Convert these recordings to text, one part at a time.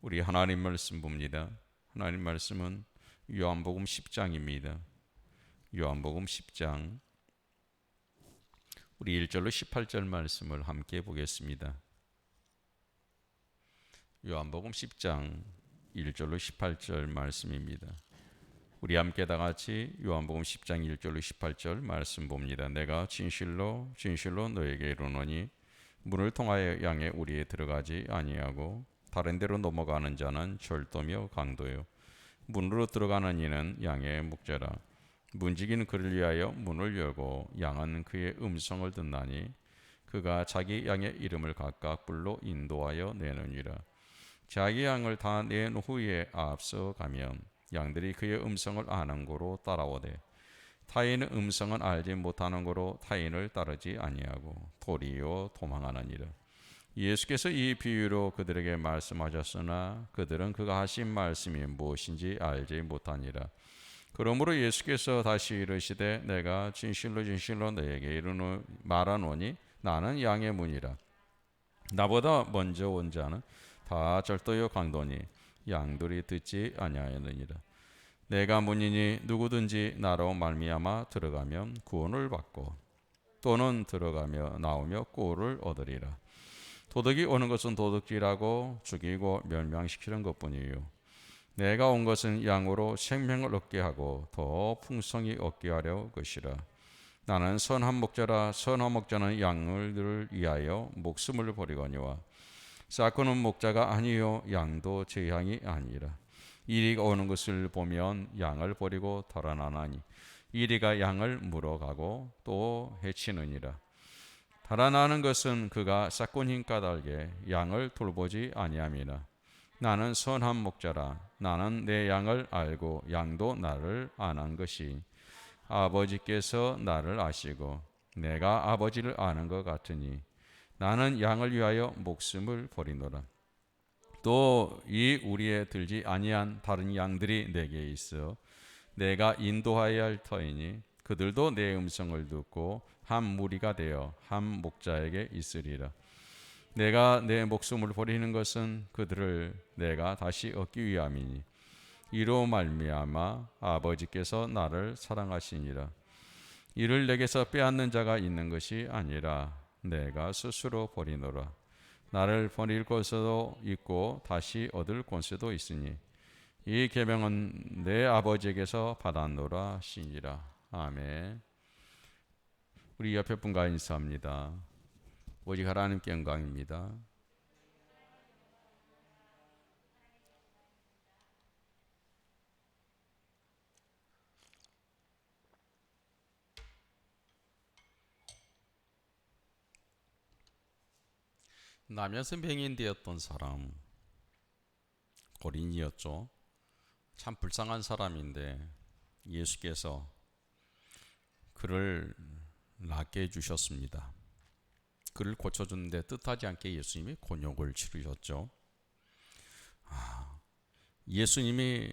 우리 하나님 말씀 봅니다. 하나님 말씀은 요한복음 10장입니다. 요한복음 10장 우리 1절로 18절 말씀을 함께 보겠습니다. 요한복음 10장 1절로 18절 말씀입니다. 우리 함께 다 같이 요한복음 10장 1절로 18절 말씀 봅니다. 내가 진실로 진실로 너에게 이르노니 문을 통하여 양의 우리에 들어가지 아니하고 다른 데로 넘어가는 자는 절도며 강도요 문으로 들어가는 이는 양의 목자라. 문지기는 그를 위하여 문을 열고 양은 그의 음성을 듣나니 그가 자기 양의 이름을 각각 불러 인도하여 내느니라. 자기 양을 다 낸 후에 앞서 가면 양들이 그의 음성을 아는 고로 따라오되 타인의 음성은 알지 못하는 고로 타인을 따르지 아니하고 도리어 도망하느니라. 예수께서 이 비유로 그들에게 말씀하셨으나 그들은 그가 하신 말씀이 무엇인지 알지 못하니라. 그러므로 예수께서 다시 이르시되 내가 진실로 진실로 너에게 말하노니 나는 양의 문이라. 나보다 먼저 온 자는 다 절도요 강도니 양들이 듣지 아니하느니라. 내가 문이니 누구든지 나로 말미암아 들어가면 구원을 받고 또는 들어가며 나오며 꼴을 얻으리라. 도둑이 오는 것은 도둑질하고 죽이고 멸망시키는 것뿐이요 내가 온 것은 양으로 생명을 얻게 하고 더 풍성히 얻게 하려 것이라. 나는 선한 목자라. 선한 목자는 양을 위하여 목숨을 버리거니와 싹구는 목자가 아니요 양도 제 양이 아니라. 이리가 오는 것을 보면 양을 버리고 달아나나니 이리가 양을 물어가고 또 해치느니라. 달아나는 것은 그가 싹꾼 까닭에 양을 돌보지 아니함이라. 나는 선한 목자라. 나는 내 양을 알고 양도 나를 아는 것이 아버지께서 나를 아시고 내가 아버지를 아는 것 같으니 나는 양을 위하여 목숨을 버리노라. 또 이 우리에 들지 아니한 다른 양들이 내게 있어 내가 인도하여야 할 터이니 그들도 내 음성을 듣고 한 무리가 되어 한 목자에게 있으리라. 내가 내 목숨을 버리는 것은 그들을 내가 다시 얻기 위함이니 이로 말미암아 아버지께서 나를 사랑하시니라. 이를 내게서 빼앗는 자가 있는 것이 아니라 내가 스스로 버리노라. 나를 버릴 권세도 있고 다시 얻을 권세도 있으니 이 계명은 내 아버지에게서 받았노라 하시니라. 아멘. 우리 옆에 분과 인사합니다. 오직 하나님께 영광입니다. 나면서 맹인 되었던 사람 고린이었죠. 참 불쌍한 사람인데 예수께서 그를 낫게 해주셨습니다. 그를 고쳐주는데 뜻하지 않게 예수님이 곤욕을 치르셨죠. 예수님이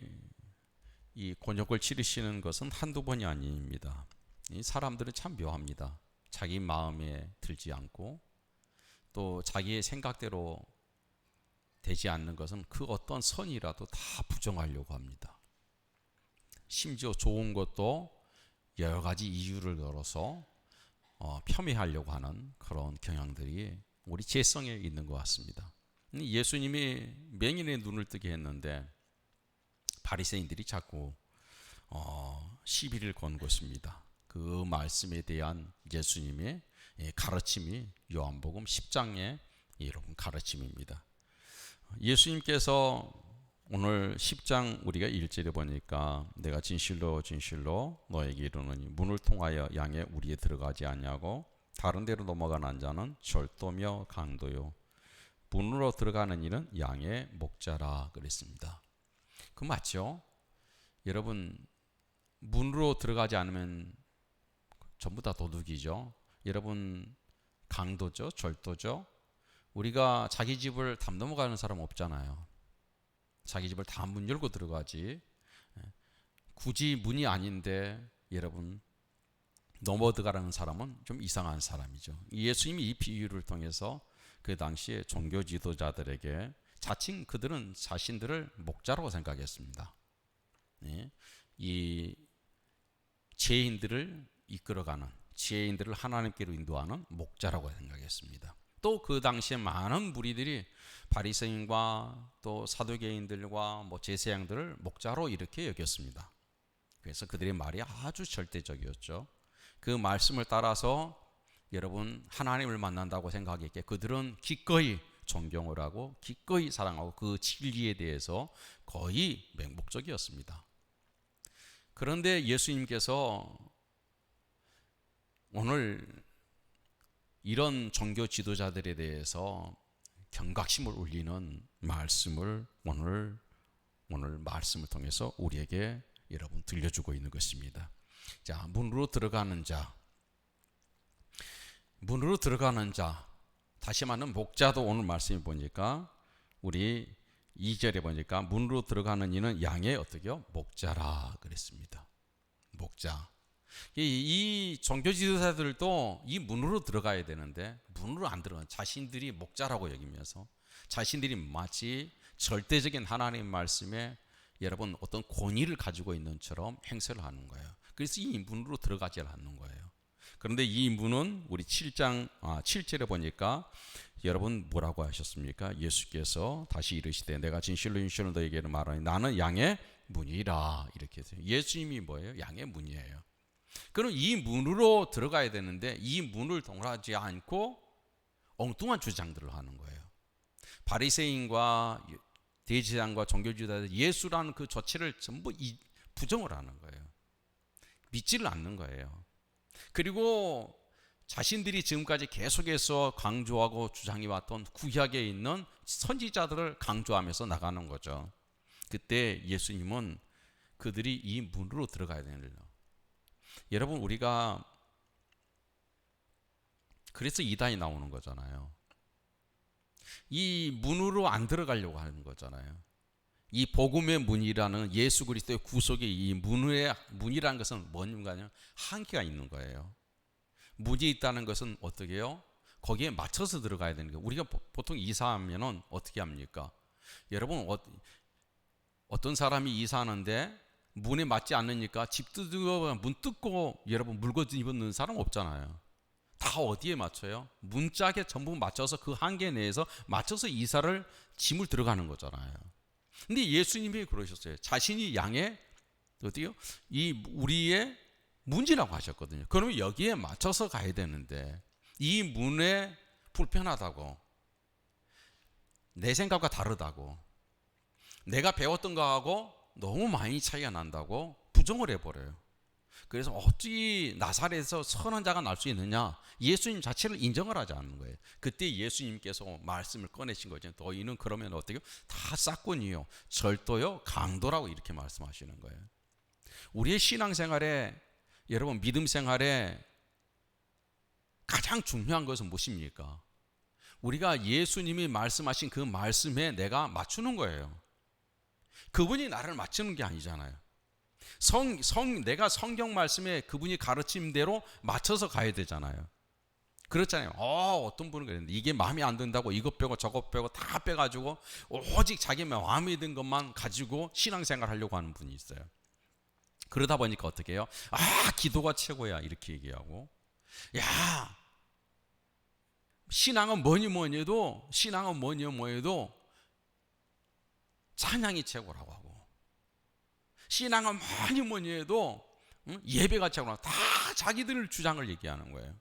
이 곤욕을 치르시는 것은 한두 번이 아닙니다. 이 사람들은 참 묘합니다. 자기 마음에 들지 않고 또 자기의 생각대로 되지 않는 것은 그 어떤 선이라도 다 부정하려고 합니다. 심지어 좋은 것도 여러 가지 이유를 들어서 폄훼하려고 하는 그런 경향들이 우리 죄성에 있는 것 같습니다. 예수님이 맹인의 눈을 뜨게 했는데 바리새인들이 자꾸 시비를 건 것입니다. 그 말씀에 대한 예수님의 가르침이 요한복음 10장의 여러분 가르침입니다. 예수님께서 오늘 10장 우리가 1절에 보니까 내가 진실로 진실로 너에게 이르노니 문을 통하여 양의 우리에 들어가지 않냐고 다른 데로 넘어가는 자는 절도며 강도요 문으로 들어가는 이는 양의 목자라 그랬습니다. 그 맞죠? 여러분 문으로 들어가지 않으면 전부 다 도둑이죠. 여러분 강도죠, 절도죠. 우리가 자기 집을 담 넘어가는 사람 없잖아요. 자기 집을 다 문 열고 들어가지. 굳이 문이 아닌데 여러분 넘어 들어가는 사람은 좀 이상한 사람이죠. 예수님이 이 비유를 통해서 그 당시에 종교 지도자들에게 자칭 그들은 자신들을 목자라고 생각했습니다. 네. 이 죄인들을 이끌어가는, 죄인들을 하나님께로 인도하는 목자라고 생각했습니다. 또 그 당시에 많은 무리들이 바리새인과 또 사두개인들과 뭐 제사장들을 목자로 이렇게 여겼습니다. 그래서 그들의 말이 아주 절대적이었죠. 그 말씀을 따라서 여러분 하나님을 만난다고 생각했기에 그들은 기꺼이 존경을 하고 기꺼이 사랑하고 그 진리에 대해서 거의 맹목적이었습니다. 그런데 예수님께서 오늘 이런 종교 지도자들에 대해서 경각심을 울리는 말씀을 오늘 말씀을 통해서 우리에게 여러분 들려주고 있는 것입니다. 자, 문으로 들어가는 자, 다시 말하면 목자도 오늘 말씀해 보니까 우리 2절에 보니까 문으로 들어가는 이는 양의 어떻게요? 목자라 그랬습니다. 목자. 이 종교 지도자들도 이 문으로 들어가야 되는데 문으로 안 들어가. 자신들이 목자라고 여기면서 자신들이 마치 절대적인 하나님 말씀에 여러분 어떤 권위를 가지고 있는 처럼 행세를 하는 거예요. 그래서 이 문으로 들어가지 않는 거예요. 그런데 이 문은 우리 7절에 보니까 여러분 뭐라고 하셨습니까? 예수께서 다시 이르시되 내가 진실로 너에게는 말하니 나는 양의 문이라 이렇게 했어요. 예수님이 뭐예요? 양의 문이에요. 그럼 이 문으로 들어가야 되는데 이 문을 통하지 않고 엉뚱한 주장들을 하는 거예요. 바리새인과 대제사장과 종교지도자들 예수라는 그 조치를 전부 부정을 하는 거예요. 믿지를 않는 거예요. 그리고 자신들이 지금까지 계속해서 강조하고 주장해왔던 구약에 있는 선지자들을 강조하면서 나가는 거죠. 그때 예수님은 그들이 이 문으로 들어가야 되는 거예요. 여러분 우리가 그래서 이단이 나오는 거잖아요. 이 문으로 안 들어가려고 하는 거잖아요. 이 복음의 문이라는 예수 그리스도의 구속의 이 문이라는 것은 뭔가요? 한계가 있는 거예요. 문이 있다는 것은 어떻게 해요? 거기에 맞춰서 들어가야 되는 거예요. 우리가 보통 이사하면은 어떻게 합니까? 여러분 어떤 사람이 이사하는데 문에 맞지 않으니까 집 뜯고 문 뜯고 여러분 물건 입는 사람 없잖아요. 다 어디에 맞춰요? 문짝에 전부 맞춰서 그 한계 내에서 맞춰서 이사를 짐을 들어가는 거잖아요. 근데 예수님이 그러셨어요. 자신이 양의 어디요? 이 우리의 문이라고 하셨거든요. 그러면 여기에 맞춰서 가야 되는데 이 문에 불편하다고, 내 생각과 다르다고, 내가 배웠던 거하고 너무 많이 차이가 난다고 부정을 해버려요. 그래서 어찌 나사렛에서 선한 자가 날 수 있느냐? 예수님 자체를 인정을 하지 않는 거예요. 그때 예수님께서 말씀을 꺼내신 거죠. 너희는 그러면 어떻게? 다 싹군이요, 절도요, 강도라고 이렇게 말씀하시는 거예요. 우리의 신앙생활에 여러분 믿음 생활에 가장 중요한 것은 무엇입니까? 우리가 예수님이 말씀하신 그 말씀에 내가 맞추는 거예요. 그분이 나를 맞추는 게 아니잖아요. 내가 성경 말씀에 그분이 가르침대로 맞춰서 가야 되잖아요. 그렇잖아요. 어떤 분은 그랬는데 이게 마음에 안 든다고 이것 빼고 저것 빼고 다 빼가지고 오직 자기 마음에 든 것만 가지고 신앙생활 하려고 하는 분이 있어요. 그러다 보니까 어떻게 해요? 기도가 최고야 이렇게 얘기하고, 야 신앙은 뭐니 해도 찬양이 최고라고 하고, 신앙은 뭐니 해도 예배가 최고라고, 다 자기들 주장을 얘기하는 거예요.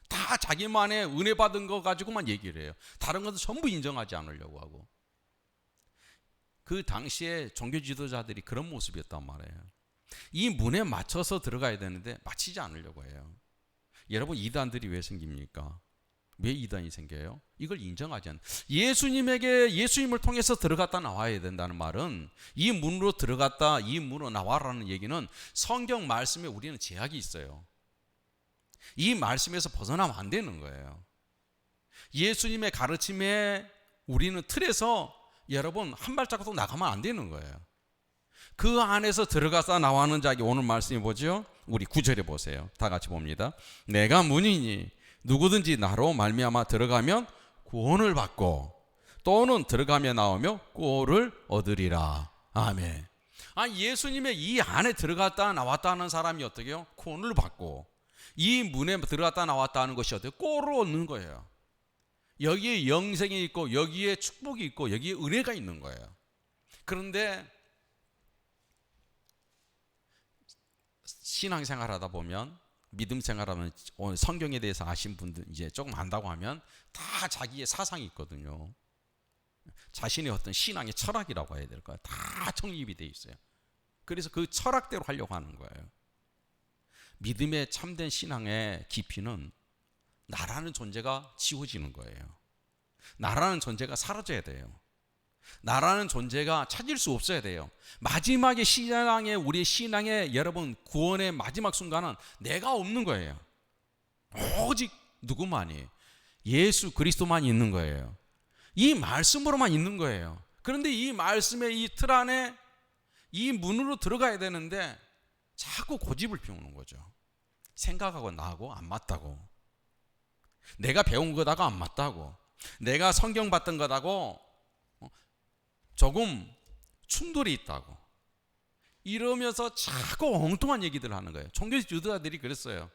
다 자기만의 은혜 받은 거 가지고만 얘기를 해요. 다른 것은 전부 인정하지 않으려고 하고. 그 당시에 종교 지도자들이 그런 모습이었단 말이에요. 이 문에 맞춰서 들어가야 되는데 맞추지 않으려고 해요. 여러분 이단들이 왜 생깁니까? 왜 이단이 생겨요? 이걸 인정하지 않는, 예수님을 통해서 들어갔다 나와야 된다는 말은 이 문으로 들어갔다 이 문으로 나와라는 얘기는 성경 말씀에 우리는 제약이 있어요. 이 말씀에서 벗어나면 안 되는 거예요. 예수님의 가르침에 우리는 틀에서 여러분 한 발자국도 나가면 안 되는 거예요. 그 안에서 들어가서 나와는 자기, 오늘 말씀이 뭐죠? 우리 9절에 보세요. 다 같이 봅니다. 내가 문이니 누구든지 나로 말미암아 들어가면 구원을 받고 또는 들어가며 나오며 꼴을 얻으리라. 아멘. 예수님의 이 안에 들어갔다 나왔다 하는 사람이 어떻게 해요? 구원을 받고 이 문에 들어갔다 나왔다 하는 것이 어떻게 꼴을 얻는 거예요. 여기에 영생이 있고 여기에 축복이 있고 여기에 은혜가 있는 거예요. 그런데 신앙생활 하다 보면, 믿음 생활하면, 성경에 대해서 아신 분들 이제 조금 안다고 하면 다 자기의 사상이 있거든요. 자신의 어떤 신앙의 철학이라고 해야 될까요? 다 정립이 돼 있어요. 그래서 그 철학대로 하려고 하는 거예요. 믿음의 참된 신앙의 깊이는 나라는 존재가 지워지는 거예요. 나라는 존재가 사라져야 돼요. 나라는 존재가 찾을 수 없어야 돼요. 마지막에 우리의 신앙의 여러분 구원의 마지막 순간은 내가 없는 거예요. 오직 누구만이? 예수 그리스도만 있는 거예요. 이 말씀으로만 있는 거예요. 그런데 이 말씀의 이 틀 안에 이 문으로 들어가야 되는데 자꾸 고집을 피우는 거죠. 생각하고 나하고 안 맞다고, 내가 배운 거다가 안 맞다고, 내가 성경 봤던 거다고 조금 충돌이 있다고 이러면서 자꾸 엉뚱한 얘기들을 하는 거예요. 종교 지도자들이 그랬어요.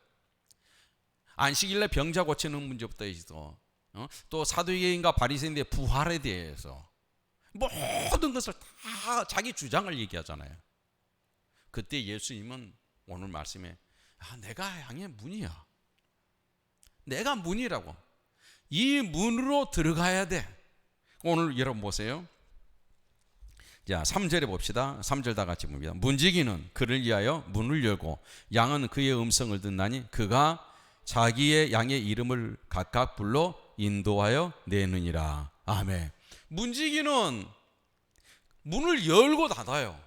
안식일날 병자 고치는 문제부터 해서 또 사두개인과 바리새인의 부활에 대해서 모든 것을 다 자기 주장을 얘기하잖아요. 그때 예수님은 오늘 말씀에 내가 양의 문이야. 내가 문이라고. 이 문으로 들어가야 돼. 오늘 여러분 보세요. 자, 3절에 봅시다. 3절 다 같이 봅니다. 문지기는 그를 위하여 문을 열고 양은 그의 음성을 듣나니 그가 자기의 양의 이름을 각각 불러 인도하여 내느니라. 아멘. 문지기는 문을 열고 닫아요.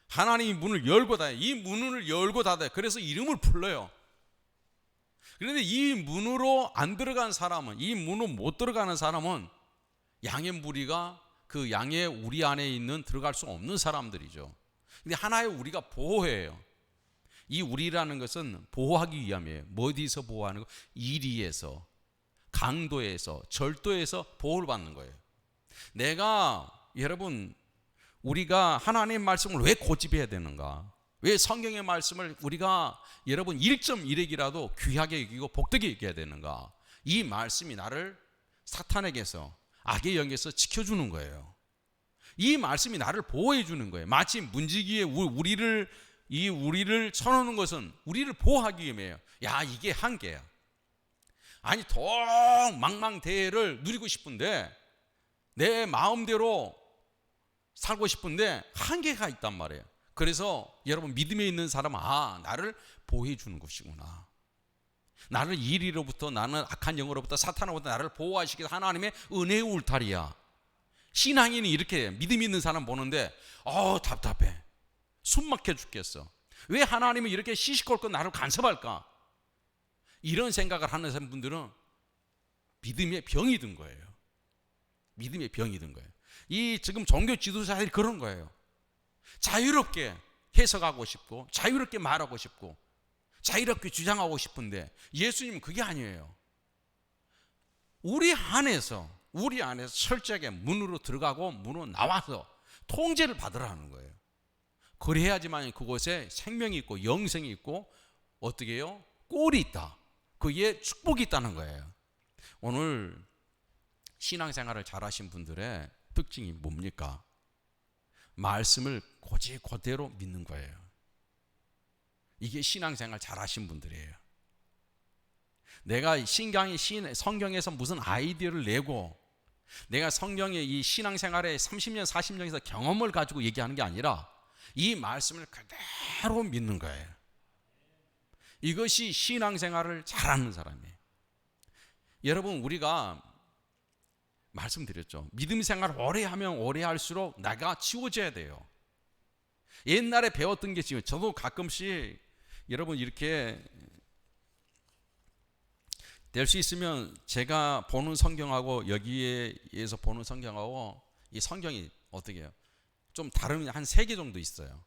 하나님이 문을 열고 닫아요. 이 문을 열고 닫아요. 그래서 이름을 불러요. 그런데 이 문으로 안 들어간 사람은, 이 문으로 못 들어가는 사람은 양의 무리가 그 양의 우리 안에 있는 들어갈 수 없는 사람들이죠. 근데 하나의 우리가 보호해요. 이 우리라는 것은 보호하기 위함이에요. 어디서 보호하는 거? 이리에서, 강도에서, 절도에서 보호를 받는 거예요. 여러분, 우리가 하나님의 말씀을 왜 고집해야 되는가? 왜 성경의 말씀을 우리가 여러분 1.1핵이라도 귀하게 여기고 복되게 여겨야 되는가? 이 말씀이 나를 사탄에게서, 악의 영에서 지켜주는 거예요. 이 말씀이 나를 보호해 주는 거예요. 마치 문지기에 우리를 쳐놓는 것은 우리를 보호하기 위함이에요. 야, 이게 한계야. 아니, 망망대해를 누리고 싶은데, 내 마음대로 살고 싶은데 한계가 있단 말이에요. 그래서 여러분, 믿음에 있는 사람은 나를 보호해 주는 것이구나. 나를 이리로부터, 나는 악한 영으로부터, 사탄으로부터 나를 보호하시기 하나님의 은혜의 울타리야. 신앙인이 이렇게 믿음 있는 사람 보는데 답답해. 숨 막혀 죽겠어. 왜 하나님이 이렇게 시시콜콜 나를 간섭할까? 이런 생각을 하는 분들은 믿음의 병이 든 거예요. 믿음의 병이 든 거예요. 이 지금 종교 지도자들이 그런 거예요. 자유롭게 해석하고 싶고, 자유롭게 말하고 싶고, 자유롭게 주장하고 싶은데 예수님은 그게 아니에요. 우리 안에서 철저하게 문으로 들어가고 문으로 나와서 통제를 받으라는 거예요. 그래야지만 그곳에 생명이 있고 영생이 있고 어떻게 해요? 꼴이 있다. 그게 축복이 있다는 거예요. 오늘 신앙생활을 잘하신 분들의 특징이 뭡니까? 말씀을 그대로 믿는 거예요. 이게 신앙생활 잘하신 분들이에요. 내가 성경에서 무슨 아이디어를 내고 내가 성경의 이 신앙생활에 30년 40년에서 경험을 가지고 얘기하는 게 아니라 이 말씀을 그대로 믿는 거예요. 이것이 신앙생활을 잘하는 사람이에요. 여러분, 우리가 말씀드렸죠. 믿음 생활을 오래 하면 오래 할수록 나가 치워져야 돼요. 옛날에 배웠던 게 지금 저도 가끔씩 여러분 이렇게 될 수 있으면 제가 보는 성경하고 여기에서 보는 성경하고 이 성경이 어떻게 해요? 좀 다른 한 3개 정도 있어요.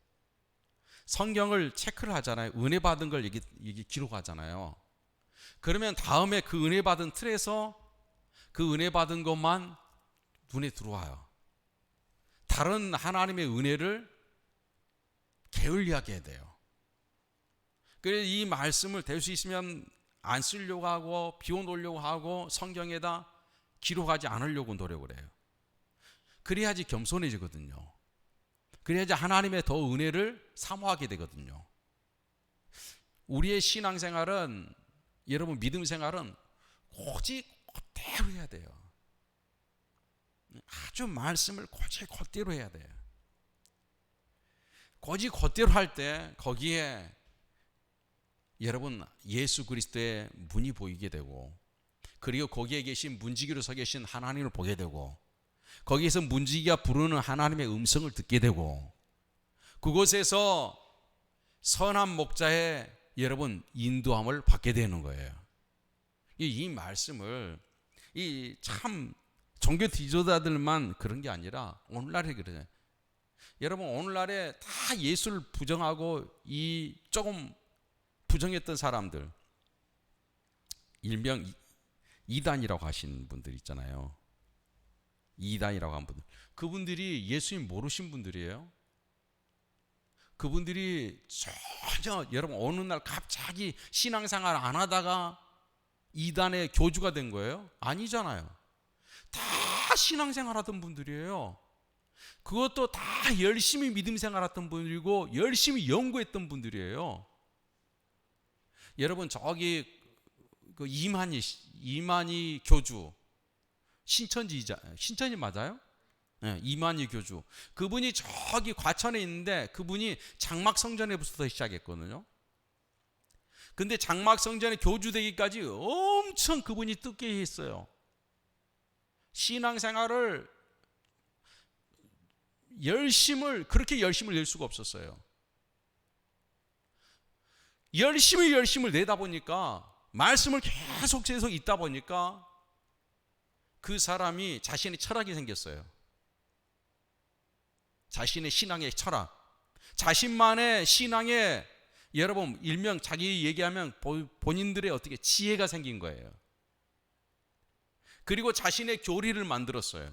성경을 체크를 하잖아요. 은혜 받은 걸 이게 기록하잖아요. 그러면 다음에 그 은혜 받은 틀에서 그 은혜 받은 것만 눈에 들어와요. 다른 하나님의 은혜를 게을리하게 해야 돼요. 그래서 이 말씀을 될 수 있으면 안 쓰려고 하고 비워놓으려고 하고 성경에다 기록하지 않으려고 노력을 해요. 그래야지 겸손해지거든요. 그래야지 하나님의 더 은혜를 사모하게 되거든요. 우리의 신앙생활은, 여러분 믿음 생활은 오직 그대로 해야 돼요. 아주 말씀을 오직 그대로 해야 돼요. 오직 그대로 할 때 거기에 여러분 예수 그리스도의 문이 보이게 되고, 그리고 거기에 계신 문지기로 서 계신 하나님을 보게 되고, 거기에서 문지기가 부르는 하나님의 음성을 듣게 되고, 그곳에서 선한 목자의 여러분 인도함을 받게 되는 거예요. 이 말씀을 이 참 종교 지도자들만 그런 게 아니라 오늘날에 그러잖아요. 여러분 오늘날에 다 예수를 부정하고 이 조금 부정했던 사람들, 일명 이단이라고 하신 분들 있잖아요. 이단이라고 한 분들, 그분들이 예수님 모르신 분들이에요. 그분들이 전혀, 여러분 어느 날 갑자기 신앙생활 안 하다가 이단의 교주가 된 거예요? 아니잖아요. 다 신앙생활 하던 분들이에요. 그것도 다 열심히 믿음 생활했던 분들이고 열심히 연구했던 분들이에요. 여러분 저기 그 이만희 교주, 신천지 맞아요? 네, 이만희 교주, 그분이 저기 과천에 있는데 그분이 장막성전에부터 시작했거든요. 근데 장막성전에 교주 되기까지 엄청 그분이 뜻깊게 했어요. 신앙생활을 그렇게 열심을 낼 수가 없었어요. 열심을 내다 보니까, 말씀을 계속 읽다 보니까 그 사람이 자신의 철학이 생겼어요. 자신의 신앙의 철학, 자신만의 신앙의, 여러분 일명 자기 얘기하면 본인들의 어떻게 지혜가 생긴 거예요. 그리고 자신의 교리를 만들었어요.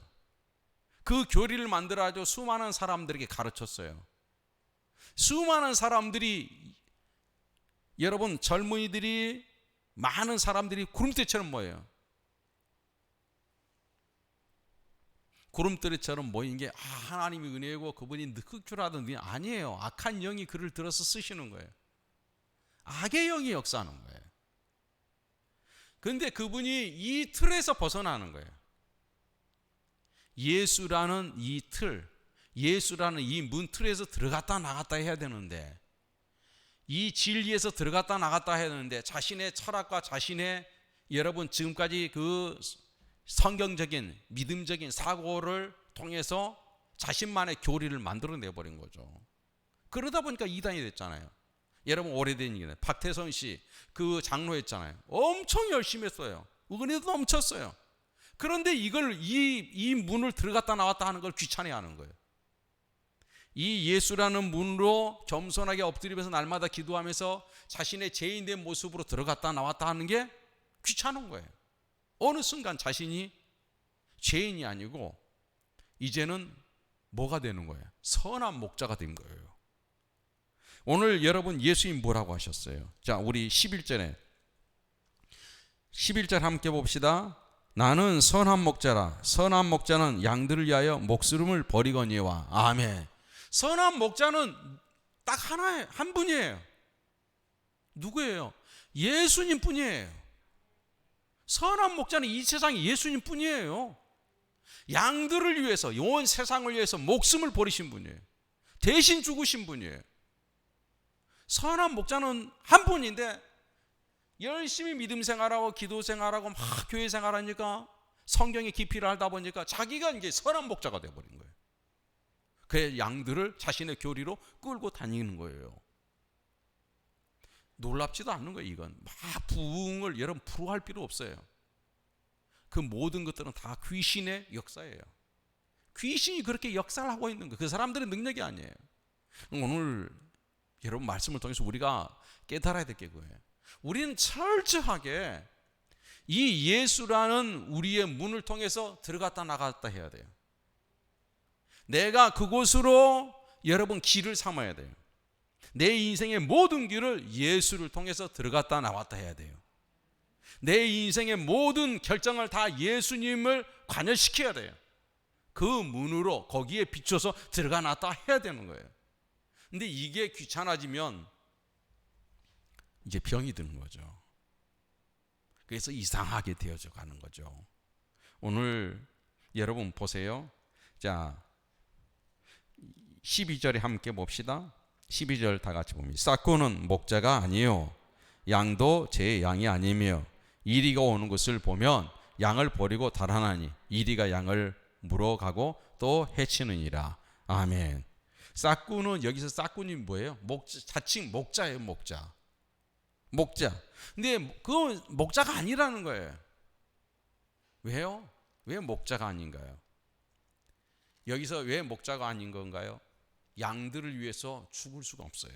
그 교리를 만들어가지고 수많은 사람들에게 가르쳤어요. 수많은 사람들이, 여러분 젊은이들이, 많은 사람들이 구름대처럼 모여요. 구름대처럼 모인 게 하나님의 은혜고 그분이 흑주라든지 아니에요. 악한 영이 그를 들어서 쓰시는 거예요. 악의 영이 역사하는 거예요. 그런데 그분이 이 틀에서 벗어나는 거예요. 예수라는 이 틀, 예수라는 이 문 틀에서 들어갔다 나갔다 해야 되는데, 이 진리에서 들어갔다 나갔다 해야 되는데, 자신의 철학과 자신의, 여러분 지금까지 그 성경적인 믿음적인 사고를 통해서 자신만의 교리를 만들어내버린 거죠. 그러다 보니까 이단이 됐잖아요. 여러분 오래된 얘기는 박태선 씨 그 장로였잖아요. 엄청 열심히 했어요. 은혜도 넘쳤어요. 그런데 이걸 이 문을 들어갔다 나왔다 하는 걸 귀찮아하는 거예요. 이 예수라는 문으로 겸손하게 엎드리면서 날마다 기도하면서 자신의 죄인된 모습으로 들어갔다 나왔다 하는 게 귀찮은 거예요. 어느 순간 자신이 죄인이 아니고 이제는 뭐가 되는 거예요? 선한 목자가 된 거예요. 오늘 여러분 예수님 뭐라고 하셨어요? 자, 우리 11절 함께 봅시다. 나는 선한 목자라. 선한 목자는 양들을 위하여 목숨을 버리거니와. 아멘. 선한 목자는 딱 한 분이에요. 누구예요? 예수님 뿐이에요. 선한 목자는 이 세상에 예수님 뿐이에요. 양들을 위해서, 온 세상을 위해서 목숨을 버리신 분이에요. 대신 죽으신 분이에요. 선한 목자는 한 분인데 열심히 믿음 생활하고 기도 생활하고 막 교회 생활하니까, 성경의 깊이를 알다 보니까 자기가 이제 선한 목자가 되어버린 거예요. 그 양들을 자신의 교리로 끌고 다니는 거예요. 놀랍지도 않는 거예요. 이건 막 부흥을 여러분 부러워할 필요 없어요. 그 모든 것들은 다 귀신의 역사예요. 귀신이 그렇게 역사를 하고 있는 거예요. 그 사람들의 능력이 아니에요. 오늘 여러분 말씀을 통해서 우리가 깨달아야 될 게 그거예요. 우리는 철저하게 이 예수라는 우리의 문을 통해서 들어갔다 나갔다 해야 돼요. 내가 그곳으로 여러분 길을 삼아야 돼요. 내 인생의 모든 길을 예수를 통해서 들어갔다 나왔다 해야 돼요. 내 인생의 모든 결정을 다 예수님을 관여시켜야 돼요. 그 문으로 거기에 비춰서 들어가 놨다 해야 되는 거예요. 근데 이게 귀찮아지면 이제 병이 드는 거죠. 그래서 이상하게 되어져 가는 거죠. 오늘 여러분 보세요. 자, 12절에 함께 봅시다. 12절 다 같이 봅니다. 싹구는 목자가 아니요 양도 제 양이 아니며 이리가 오는 것을 보면 양을 버리고 달아나니 이리가 양을 물어가고 또 해치느니라. 아멘. 싹구는 여기서 싹구는 뭐예요? 자칭 목자예요. 목자. 근데 그건 목자가 아니라는 거예요. 왜요? 왜 목자가 아닌가요? 여기서 왜 목자가 아닌 건가요? 양들을 위해서 죽을 수가 없어요.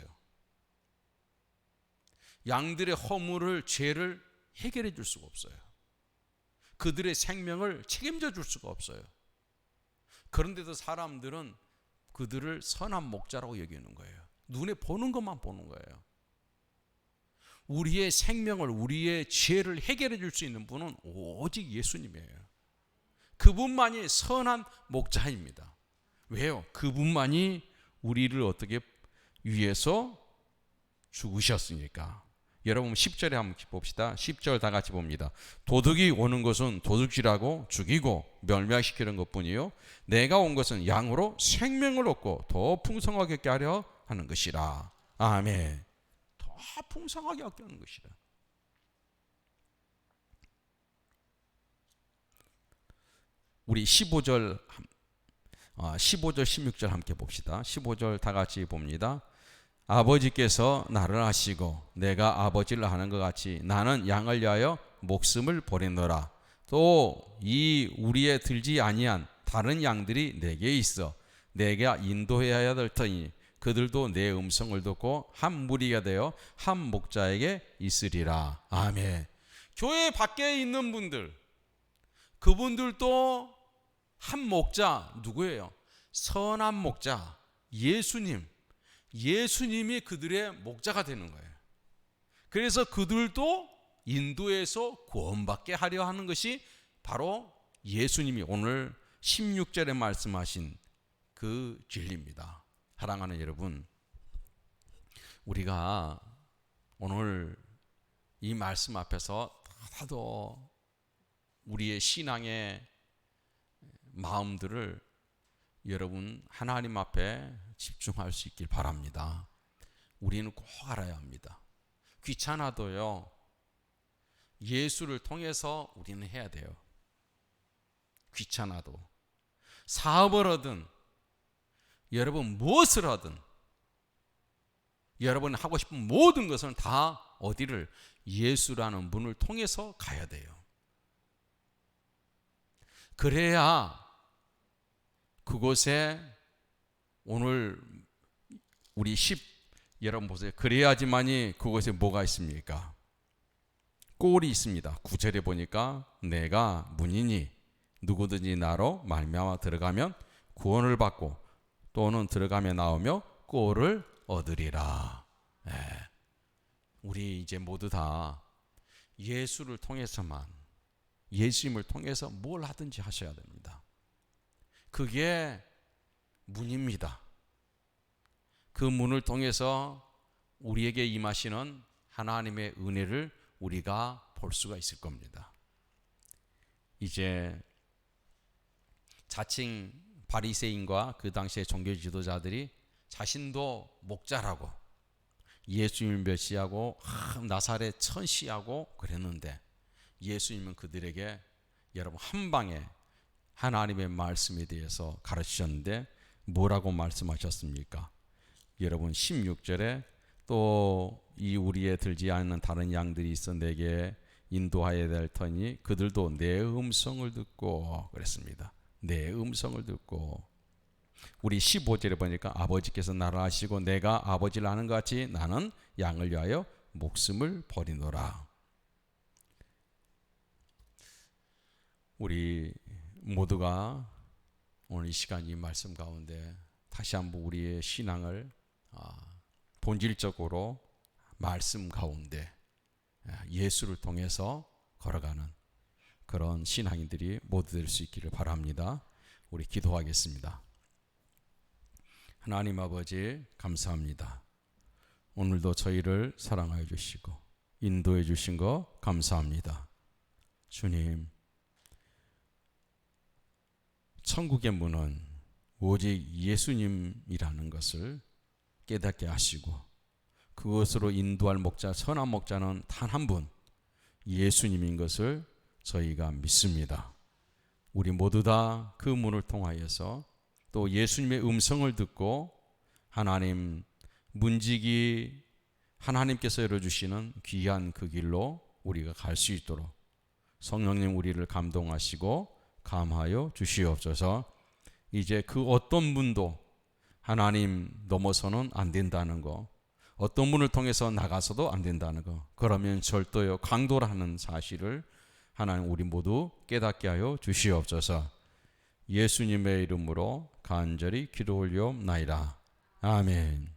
양들의 허물을, 죄를 해결해 줄 수가 없어요. 그들의 생명을 책임져 줄 수가 없어요. 그런데도 사람들은 그들을 선한 목자라고 여기는 거예요. 눈에 보는 것만 보는 거예요. 우리의 생명을, 우리의 죄를 해결해 줄 수 있는 분은 오직 예수님이에요. 그분만이 선한 목자입니다. 왜요? 그분만이 우리를 어떻게 위해서 죽으셨으니까. 여러분 10절에 한번 봅시다. 10절 다 같이 봅니다. 도둑이 오는 것은 도둑질하고 죽이고 멸망시키는 것뿐이요 내가 온 것은 양으로 생명을 얻고 더 풍성하게 얻게 하려 하는 것이라. 아멘. 더 풍성하게 얻게 하는 것이라. 우리 15절 16절 함께 봅시다. 15절 다 같이 봅니다. 아버지께서 나를 아시고 내가 아버지를 아는 것 같이 나는 양을 위하여 목숨을 버리노라. 또 이 우리에 들지 아니한 다른 양들이 내게 있어 내가 인도해야 될 터니 그들도 내 음성을 듣고 한 무리가 되어 한 목자에게 있으리라. 아멘. 교회 밖에 있는 분들, 그분들도 한 목자, 누구예요? 선한 목자, 예수님이 그들의 목자가 되는 거예요. 그래서 그들도 인도에서 구원받게 하려 하는 것이 바로 예수님이 오늘 16절에 말씀하신 그 진리입니다. 사랑하는 여러분, 우리가 오늘 이 말씀 앞에서 다도 우리의 신앙의 마음들을 여러분 하나님 앞에 집중할 수 있길 바랍니다. 우리는 꼭 알아야 합니다. 귀찮아도요, 예수를 통해서 우리는 해야 돼요. 귀찮아도. 사업을 하든 여러분 무엇을 하든 여러분이 하고 싶은 모든 것은 다 어디를? 예수라는 문을 통해서 가야 돼요. 그래야 그곳에 오늘 우리 여러분 보세요. 그래야지만이 그곳에 뭐가 있습니까? 꼴이 있습니다. 9절에 보니까 내가 문이니 누구든지 나로 말미암아 들어가면 구원을 받고 또는 들어가며 나오며 꼴을 얻으리라. 네. 우리 이제 모두 다 예수를 통해서만, 예수님을 통해서 뭘 하든지 하셔야 됩니다. 그게 문입니다. 그 문을 통해서 우리에게 임하시는 하나님의 은혜를 우리가 볼 수가 있을 겁니다. 이제 자칭 바리새인과 그 당시의 종교 지도자들이 자신도 목자라고 예수님을 멸시하고 나사렛 천시하고 그랬는데, 예수님은 그들에게 여러분 한 방에 하나님의 말씀에 대해서 가르치셨는데 뭐라고 말씀하셨습니까? 여러분 16절에 또 이 우리에 들지 않는 다른 양들이 있어 내게 인도하여야 될 터니 그들도 내 음성을 듣고 그랬습니다. 내 음성을 듣고. 우리 15절에 보니까 아버지께서 나를 아시고 내가 아버지를 아는 것 같이 나는 양을 위하여 목숨을 버리노라. 우리 모두가 오늘 이 시간 이 말씀 가운데 다시 한번 우리의 신앙을 본질적으로 말씀 가운데 예수를 통해서 걸어가는 그런 신앙인들이 모두 될 수 있기를 바랍니다. 우리 기도하겠습니다. 하나님 아버지 감사합니다. 오늘도 저희를 사랑하여 주시고 인도해 주신 거 감사합니다. 주님, 천국의 문은 오직 예수님이라는 것을 깨닫게 하시고 그것으로 인도할 목자, 선한 목자는 단 한 분, 예수님인 것을 저희가 믿습니다. 우리 모두 다 그 문을 통하여서 또 예수님의 음성을 듣고 하나님 문지기 하나님께서 열어주시는 귀한 그 길로 우리가 갈 수 있도록 성령님 우리를 감동하시고 감하여 주시옵소서. 이제 그 어떤 분도 하나님 넘어서는 안 된다는 거, 어떤 분을 통해서 나가서도 안 된다는 거, 그러면 절도요 강도라는 사실을 하나님 우리 모두 깨닫게 하여 주시옵소서. 예수님의 이름으로 간절히 기도 올리옵나이다. 아멘.